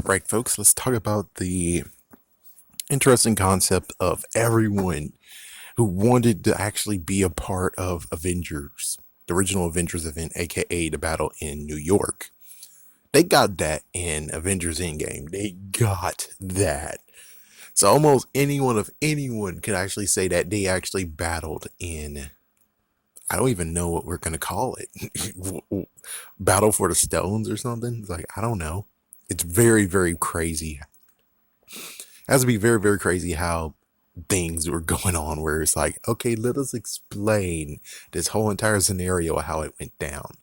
Right, folks, let's talk about the interesting concept of everyone who wanted to actually be a part of Avengers, the original Avengers event, aka the battle in New York. They got that in Avengers Endgame. They got that. So almost anyone could actually say that they actually battled in, I don't even know what we're going to call it. Battle for the Stones or something? It's like, I don't know. It's very, very crazy. It has to be very, very crazy how things were going on where it's like, okay, let us explain this whole entire scenario of how it went down.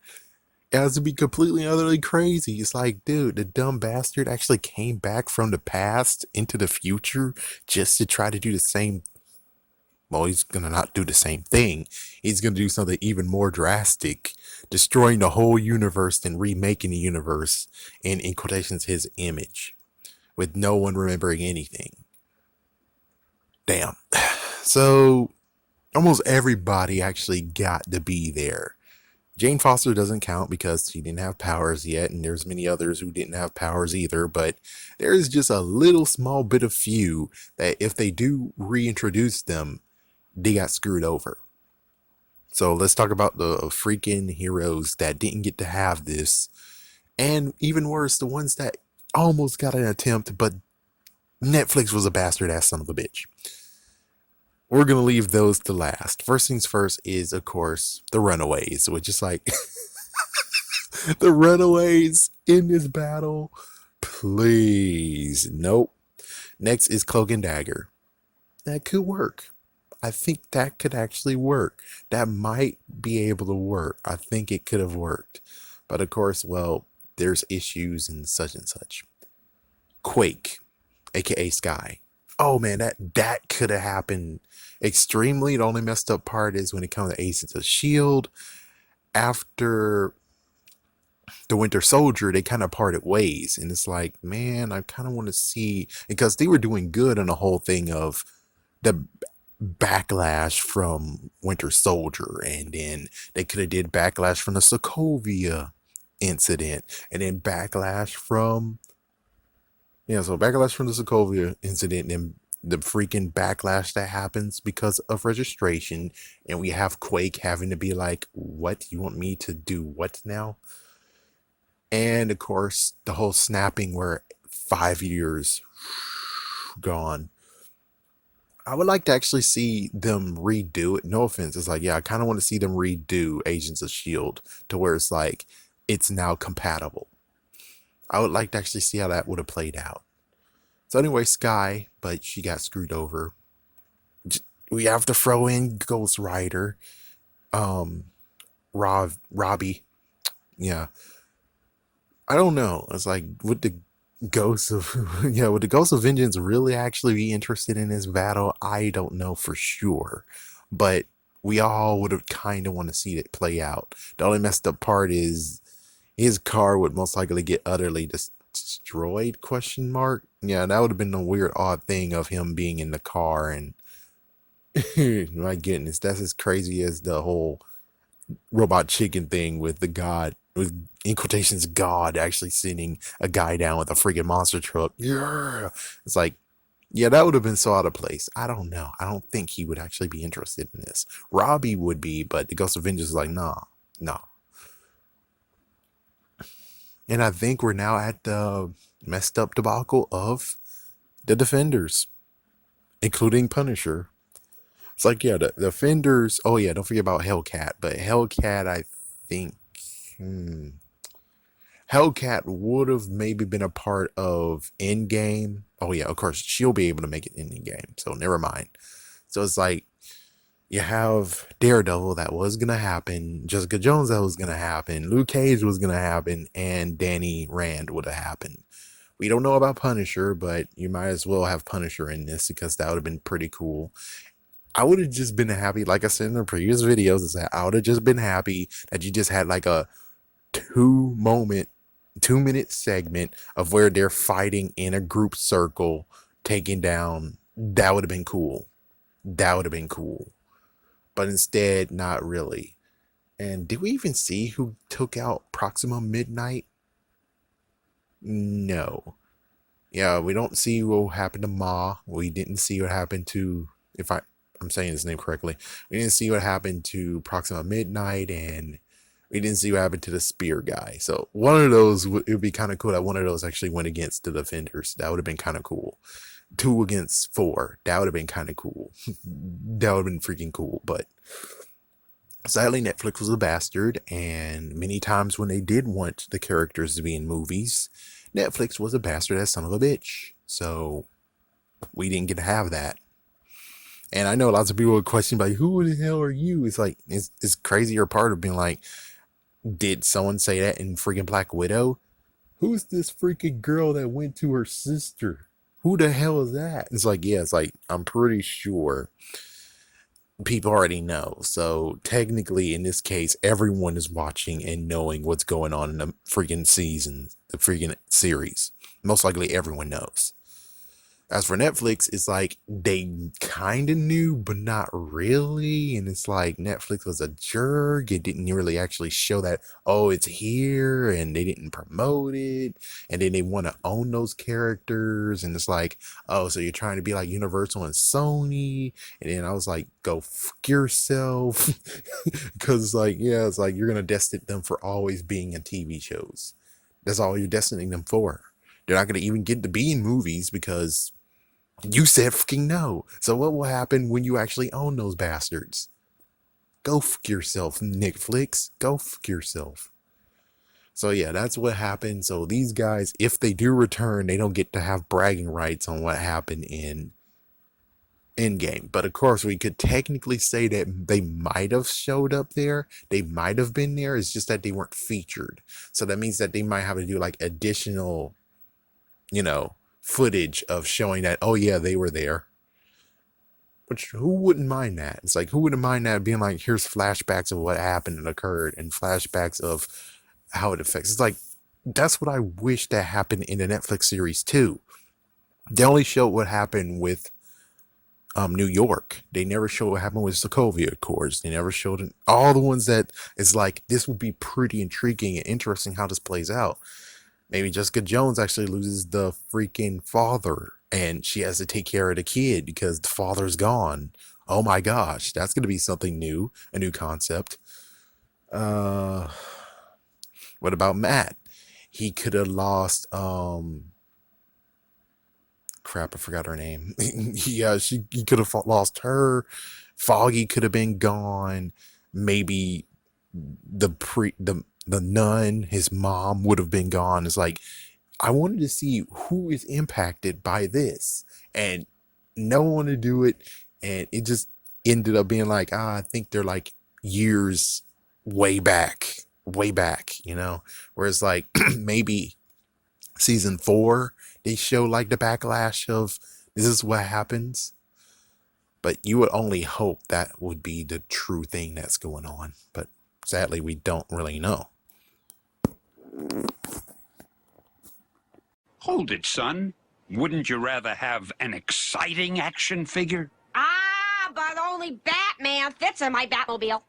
It has to be completely utterly crazy. It's like, dude, the dumb bastard actually came back from the past into the future just to try to do the same. Well, he's gonna not do the same thing. He's gonna do something even more drastic, destroying the whole universe and remaking the universe in quotations his image, with no one remembering anything. Damn. So almost everybody actually got to be there. Jane Foster doesn't count because she didn't have powers yet, and there's many others who didn't have powers either, but there is just a little small bit of few that if they do reintroduce them, they got screwed over. So let's talk about the freaking heroes that didn't get to have this, and even worse, the ones that almost got an attempt, but Netflix was a bastard ass son of a bitch. We're gonna leave those to last. First things first is, of course, the Runaways, which is like the Runaways in this battle. Please, nope. Next is Cloak and Dagger. That could work. I think that could actually work. That might be able to work. I think it could have worked, but of course, well, there's issues and such. Quake, aka Sky. Oh man, that could have happened extremely. The only messed up part is when it comes to Agents of Shield. After the Winter Soldier, they kind of parted ways, and it's like, man, I kind of want to see, because they were doing good on the whole thing of the backlash from Winter Soldier, and then they could have did backlash from the Sokovia incident, and then backlash from so backlash from the Sokovia incident, and the freaking backlash that happens because of registration, and we have Quake having to be like, what, you want me to do what now? And of course the whole snapping where 5 years gone. I would like to actually see them redo it. No offense. It's like, yeah, I kind of want to see them redo Agents of Shield to where it's like it's now compatible. I would like to actually see how that would have played out. So anyway, Sky, but she got screwed over. We have to throw in Ghost Rider, um, Robbie. Yeah, I don't know. It's like, would the Ghosts of would the Ghosts of Vengeance really actually be interested in this battle? I don't know for sure, but we all would have kind of want to see it play out. The only messed up part is his car would most likely get utterly destroyed? Question mark. Yeah, that would have been a weird, odd thing of him being in the car, and my goodness, that's as crazy as the whole robot chicken thing with the god, with in quotations god actually sending a guy down with a freaking monster truck. Yeah, it's like, yeah, that would have been so out of place. I don't know. I don't think he would actually be interested in this. Robbie would be, but the Ghost of Vengeance is like, nah. And I think we're now at the messed up debacle of the Defenders, including Punisher. It's like, yeah, the Defenders. Oh yeah, don't forget about Hellcat. But Hellcat, I think, hmm, Hellcat would have maybe been a part of Endgame. Oh yeah, of course she'll be able to make it in Endgame. So never mind. So it's like, you have Daredevil, that was gonna happen. Jessica Jones, that was gonna happen. Luke Cage was gonna happen, and Danny Rand would have happened. We don't know about Punisher, but you might as well have Punisher in this because that would have been pretty cool. I would have just been happy, like I said in the previous videos, is that I would have just been happy that you just had like a 2 moment 2 minute segment of where they're fighting in a group circle, taking down. That would have been cool. That would have been cool. But instead, not really. And did we even see who took out Proxima Midnight? No. Yeah, we don't see what happened to Ma. We didn't see what happened to, if I'm saying his name correctly, we didn't see what happened to Proxima Midnight, and we didn't see what happened to the Spear guy. So one of those, it would be kind of cool that one of those actually went against the Defenders. That would have been kind of cool. 2 against 4. That would have been kind of cool. That would have been freaking cool. But sadly, Netflix was a bastard, and many times when they did want the characters to be in movies, Netflix was a bastard as son of a bitch. So we didn't get to have that. And I know lots of people would question, like, who the hell are you? It's like, it's crazier part of being like, did someone say that in freaking Black Widow? Who's this freaking girl that went to her sister? Who the hell is that? It's like, yeah, it's like, I'm pretty sure people already know. So technically, in this case, everyone is watching and knowing what's going on in the freaking season, the freaking series. Most likely everyone knows. As for Netflix, it's like they kind of knew, but not really. And it's like Netflix was a jerk. It didn't really actually show that, oh, it's here, and they didn't promote it. And then they want to own those characters. And it's like, oh, so you're trying to be like Universal and Sony. And then I was like, go fuck yourself. Because, like, yeah, it's like you're going to destine them for always being in TV shows. That's all you're destining them for. They're not going to even get to be in movies because you said fucking no. So what will happen when you actually own those bastards? Go fuck yourself, Netflix. Go fuck yourself. So yeah, that's what happened. So these guys, if they do return, they don't get to have bragging rights on what happened in Endgame. But of course, we could technically say that they might have showed up there. They might have been there. It's just that they weren't featured. So that means that they might have to do like additional, footage of showing that, oh yeah, they were there. Which, who wouldn't mind that? It's like, who wouldn't mind that being like, here's flashbacks of what happened and occurred, and flashbacks of how it affects. It's like, that's what I wish that happened in the Netflix series too. They only showed what happened with New York. They never showed what happened with Sokovia Accords. They never showed all the ones that is like, this would be pretty intriguing and interesting how this plays out. Maybe Jessica Jones actually loses the freaking father and she has to take care of the kid because the father's gone. Oh my gosh, that's going to be something new, a new concept. What about Matt? He could have lost, crap, I forgot her name. Yeah, he could have lost her. Foggy could have been gone. Maybe the nun, his mom would have been gone. It's like, I wanted to see who is impacted by this, and no one to do it, and it just ended up being like, I think they're like years way back, whereas like maybe season 4 they show like the backlash of this is what happens, but you would only hope that would be the true thing that's going on, but sadly we don't really know. Hold it, son. Wouldn't you rather have an exciting action figure? Ah, but only Batman fits in my Batmobile.